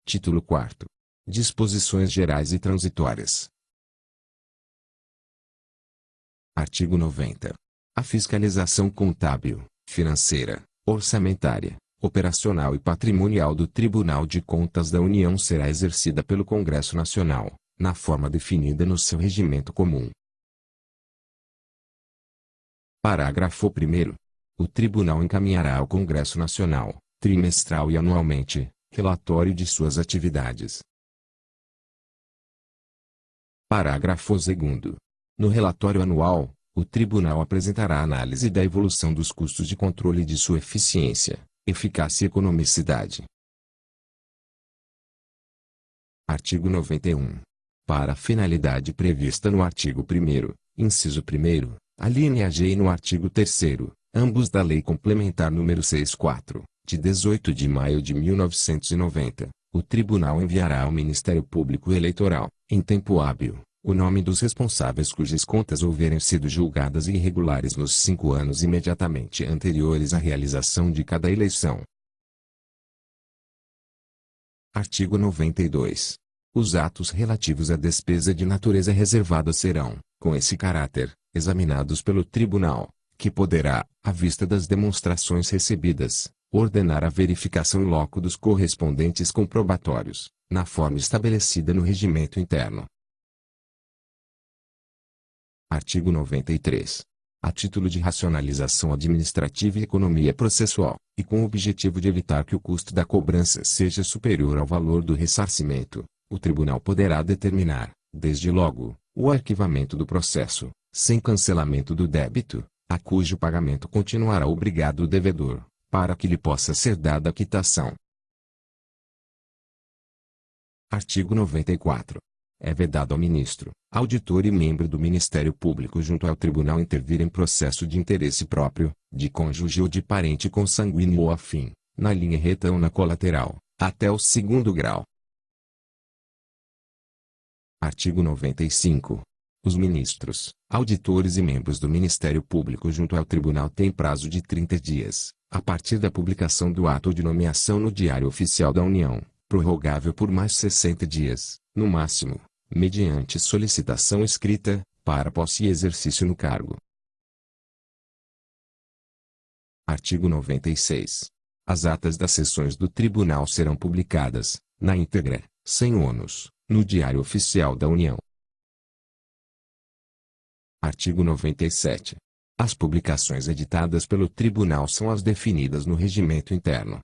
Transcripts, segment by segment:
Título 4. Disposições gerais e transitórias. Artigo 90. A fiscalização contábil, financeira, orçamentária, operacional e patrimonial do Tribunal de Contas da União será exercida pelo Congresso Nacional, na forma definida no seu regimento comum. Parágrafo 1º. O Tribunal encaminhará ao Congresso Nacional, trimestral e anualmente, relatório de suas atividades. Parágrafo 2º. No relatório anual, o Tribunal apresentará análise da evolução dos custos de controle e de sua eficiência, eficácia e economicidade. Artigo 91. Para a finalidade prevista no artigo 1º, inciso 1º, alínea G e no artigo 3º, ambos da Lei Complementar nº 64, de 18 de maio de 1990, o Tribunal enviará ao Ministério Público Eleitoral, em tempo hábil, o nome dos responsáveis cujas contas houverem sido julgadas irregulares nos 5 anos imediatamente anteriores à realização de cada eleição. Artigo 92. Os atos relativos à despesa de natureza reservada serão, com esse caráter, examinados pelo Tribunal, que poderá, à vista das demonstrações recebidas, ordenar a verificação in loco dos correspondentes comprobatórios, na forma estabelecida no regimento interno. Artigo 93. A título de racionalização administrativa e economia processual, e com o objetivo de evitar que o custo da cobrança seja superior ao valor do ressarcimento, o Tribunal poderá determinar, desde logo, o arquivamento do processo, sem cancelamento do débito, a cujo pagamento continuará obrigado o devedor, para que lhe possa ser dada a quitação. Artigo 94. É vedado ao ministro, auditor e membro do Ministério Público junto ao Tribunal intervir em processo de interesse próprio, de cônjuge ou de parente consanguíneo ou afim, na linha reta ou na colateral, até o 2º grau. Artigo 95. Os ministros, auditores e membros do Ministério Público junto ao Tribunal têm prazo de 30 dias, a partir da publicação do ato de nomeação no Diário Oficial da União, prorrogável por mais 60 dias, no máximo, mediante solicitação escrita, para posse e exercício no cargo. Artigo 96. As atas das sessões do Tribunal serão publicadas, na íntegra, sem ônus, no Diário Oficial da União. Artigo 97. As publicações editadas pelo Tribunal são as definidas no regimento interno.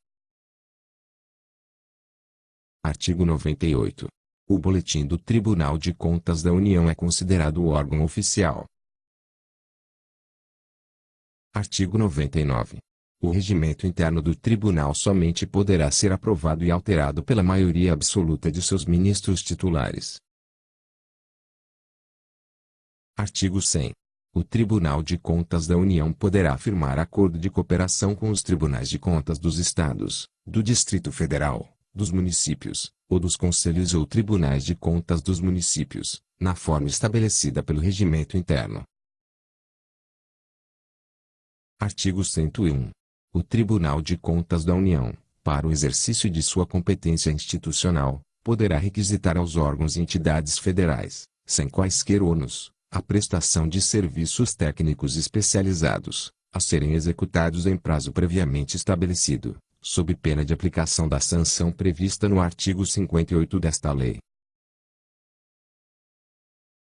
Artigo 98. O Boletim do Tribunal de Contas da União é considerado o órgão oficial. Artigo 99. O regimento interno do Tribunal somente poderá ser aprovado e alterado pela maioria absoluta de seus ministros titulares. Artigo 100. O Tribunal de Contas da União poderá firmar acordo de cooperação com os tribunais de contas dos Estados, do Distrito Federal, dos municípios, ou dos conselhos ou tribunais de contas dos municípios, na forma estabelecida pelo regimento interno. Artigo 101. O Tribunal de Contas da União, para o exercício de sua competência institucional, poderá requisitar aos órgãos e entidades federais, sem quaisquer ônus, a prestação de serviços técnicos especializados, a serem executados em prazo previamente estabelecido, sob pena de aplicação da sanção prevista no artigo 58 desta lei.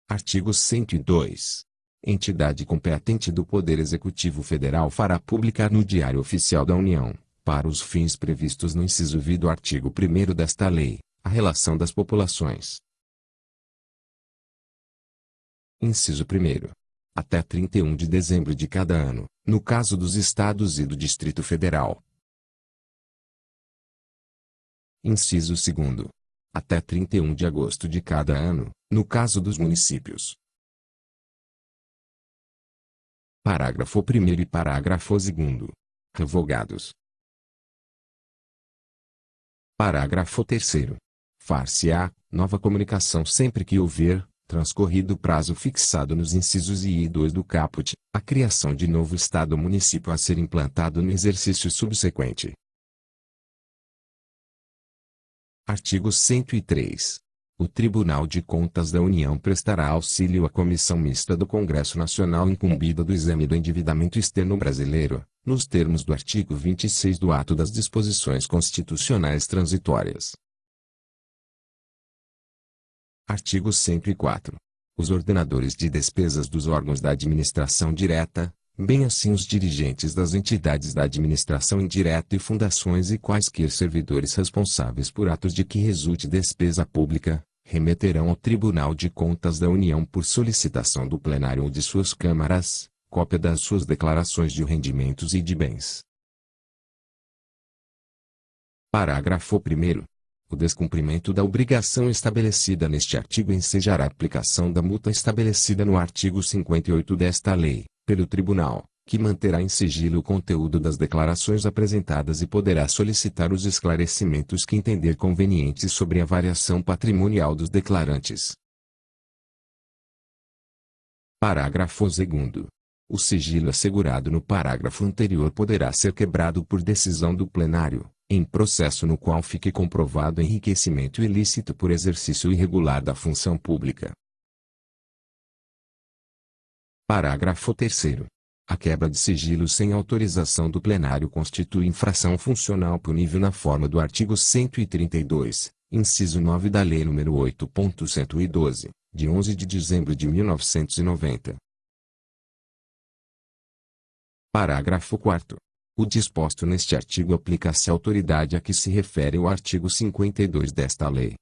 Artigo 102. Entidade competente do Poder Executivo Federal fará publicar no Diário Oficial da União, para os fins previstos no inciso V do artigo 1º desta lei, a relação das populações. Inciso 1º. Até 31 de dezembro de cada ano, no caso dos Estados e do Distrito Federal. Inciso 2º. Até 31 de agosto de cada ano, no caso dos municípios. Parágrafo 1º e parágrafo 2º. Revogados. Parágrafo 3º. Far-se-á nova comunicação sempre que houver, transcorrido o prazo fixado nos incisos I e 2 do caput, a criação de novo Estado ou município a ser implantado no exercício subsequente. Artigo 103. O Tribunal de Contas da União prestará auxílio à Comissão Mista do Congresso Nacional incumbida do exame do endividamento externo brasileiro, nos termos do artigo 26 do Ato das Disposições Constitucionais Transitórias. Artigo 104. Os ordenadores de despesas dos órgãos da administração direta, bem assim os dirigentes das entidades da administração indireta e fundações e quaisquer servidores responsáveis por atos de que resulte despesa pública, remeterão ao Tribunal de Contas da União por solicitação do plenário ou de suas câmaras, cópia das suas declarações de rendimentos e de bens. Parágrafo 1º. O descumprimento da obrigação estabelecida neste artigo ensejará a aplicação da multa estabelecida no artigo 58 desta lei, pelo Tribunal, que manterá em sigilo o conteúdo das declarações apresentadas e poderá solicitar os esclarecimentos que entender convenientes sobre a variação patrimonial dos declarantes. Parágrafo 2º. O sigilo assegurado no parágrafo anterior poderá ser quebrado por decisão do plenário, em processo no qual fique comprovado enriquecimento ilícito por exercício irregular da função pública. Parágrafo 3º. A quebra de sigilo sem autorização do plenário constitui infração funcional punível na forma do artigo 132, inciso 9 da Lei nº 8.112, de 11 de dezembro de 1990. Parágrafo 4º. O disposto neste artigo aplica-se à autoridade a que se refere o artigo 52 desta lei.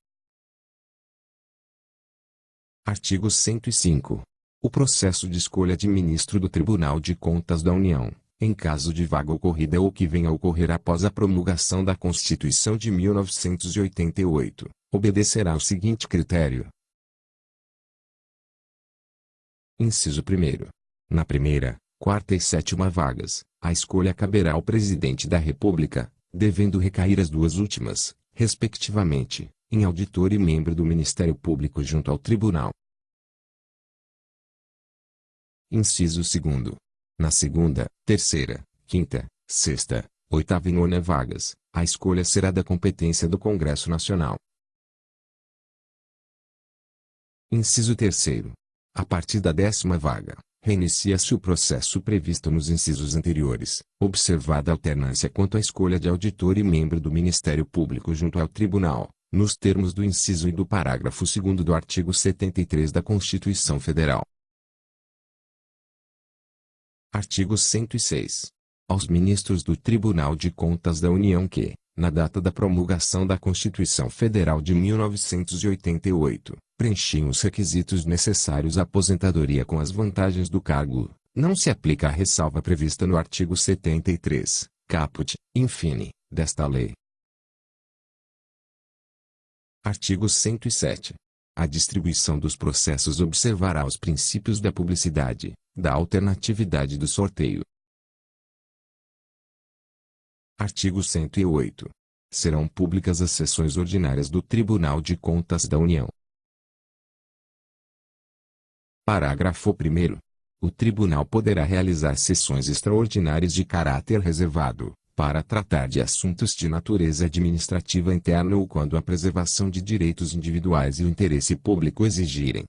Artigo 105. O processo de escolha de ministro do Tribunal de Contas da União, em caso de vaga ocorrida ou que venha a ocorrer após a promulgação da Constituição de 1988, obedecerá ao seguinte critério. Inciso 1º. Na primeira, quarta e sétima vagas, a escolha caberá ao Presidente da República, devendo recair as duas últimas, respectivamente, em auditor e membro do Ministério Público junto ao Tribunal. Inciso 2º. Na segunda, terceira, quinta, sexta, oitava e nona vagas, a escolha será da competência do Congresso Nacional. Inciso 3º. A partir da 10ª vaga, reinicia-se o processo previsto nos incisos anteriores, observada a alternância quanto à escolha de auditor e membro do Ministério Público junto ao Tribunal, nos termos do inciso e do parágrafo 2º do artigo 73 da Constituição Federal. Artigo 106. Aos ministros do Tribunal de Contas da União que, na data da promulgação da Constituição Federal de 1988, preenchiam os requisitos necessários à aposentadoria com as vantagens do cargo, não se aplica a ressalva prevista no artigo 73, caput, infine, desta lei. Artigo 107. A distribuição dos processos observará os princípios da publicidade, da alternatividade e do sorteio. Artigo 108. Serão públicas as sessões ordinárias do Tribunal de Contas da União. Parágrafo 1º. O Tribunal poderá realizar sessões extraordinárias de caráter reservado, para tratar de assuntos de natureza administrativa interna ou quando a preservação de direitos individuais e o interesse público exigirem.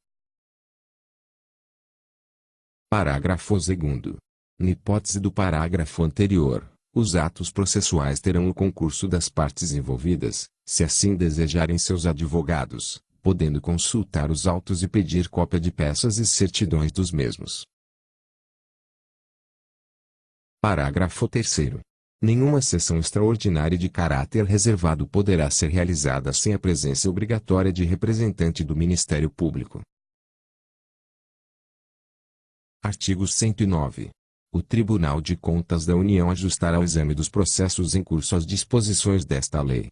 Parágrafo 2º. Na hipótese do parágrafo anterior, os atos processuais terão o concurso das partes envolvidas, se assim desejarem seus advogados, podendo consultar os autos e pedir cópia de peças e certidões dos mesmos. Parágrafo 3º. Nenhuma sessão extraordinária de caráter reservado poderá ser realizada sem a presença obrigatória de representante do Ministério Público. Artigo 109. O Tribunal de Contas da União ajustará o exame dos processos em curso às disposições desta lei.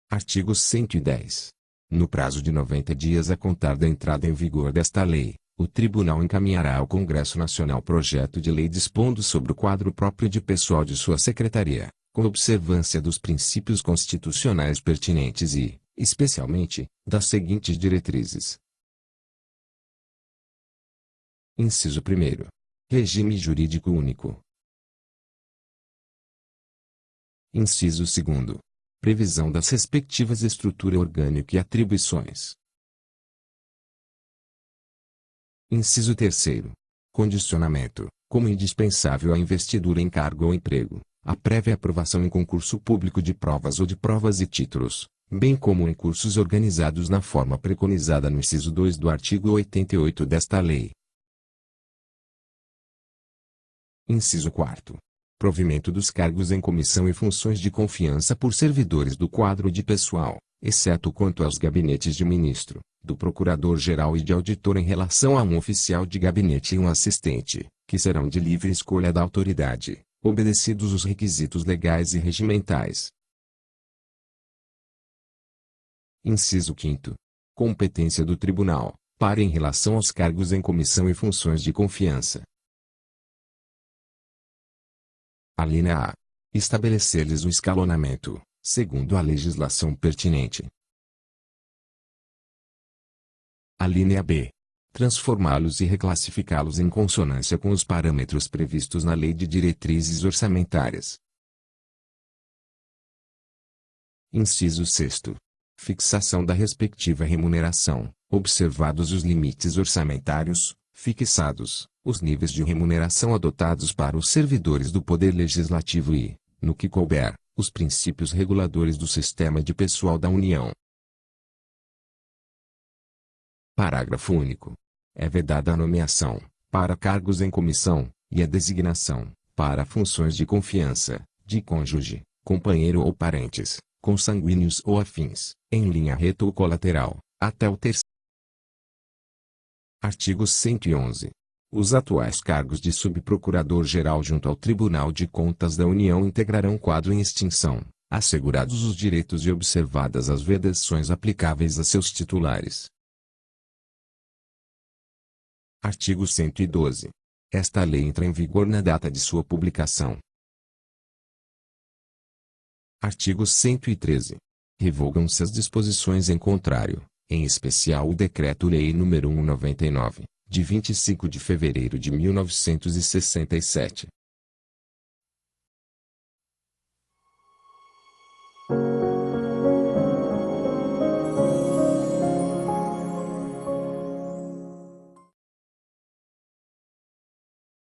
Artigo 110. No prazo de 90 dias a contar da entrada em vigor desta lei, o Tribunal encaminhará ao Congresso Nacional projeto de lei dispondo sobre o quadro próprio de pessoal de sua secretaria, com observância dos princípios constitucionais pertinentes e, especialmente, das seguintes diretrizes. Inciso 1º. Regime jurídico único. Inciso 2º. Previsão das respectivas estrutura orgânica e atribuições. Inciso 3º. Condicionamento, como indispensável à investidura em cargo ou emprego, a prévia aprovação em concurso público de provas ou de provas e títulos, bem como em cursos organizados na forma preconizada no inciso 2 do artigo 88 desta lei. Inciso 4º. Provimento dos cargos em comissão e funções de confiança por servidores do quadro de pessoal, exceto quanto aos gabinetes de ministro, do procurador-geral e de auditor em relação a um oficial de gabinete e um assistente, que serão de livre escolha da autoridade, obedecidos os requisitos legais e regimentais. Inciso 5º. Competência do Tribunal, para em relação aos cargos em comissão e funções de confiança. Alínea A. Estabelecer-lhes o escalonamento, segundo a legislação pertinente. Alínea B. Transformá-los e reclassificá-los em consonância com os parâmetros previstos na Lei de Diretrizes Orçamentárias. Inciso 6º. Fixação da respectiva remuneração, observados os limites orçamentários, fixados os níveis de remuneração adotados para os servidores do Poder Legislativo e, no que couber, os princípios reguladores do sistema de pessoal da União. Parágrafo único. É vedada a nomeação, para cargos em comissão, e a designação, para funções de confiança, de cônjuge, companheiro ou parentes, consanguíneos ou afins, em linha reta ou colateral, até o terceiro. Artigo 111. Os atuais cargos de subprocurador-geral junto ao Tribunal de Contas da União integrarão quadro em extinção, assegurados os direitos e observadas as vedações aplicáveis a seus titulares. Artigo 112. Esta lei entra em vigor na data de sua publicação. Artigo 113. Revogam-se as disposições em contrário, em especial o Decreto-Lei nº 199, de 25 de fevereiro de 1967,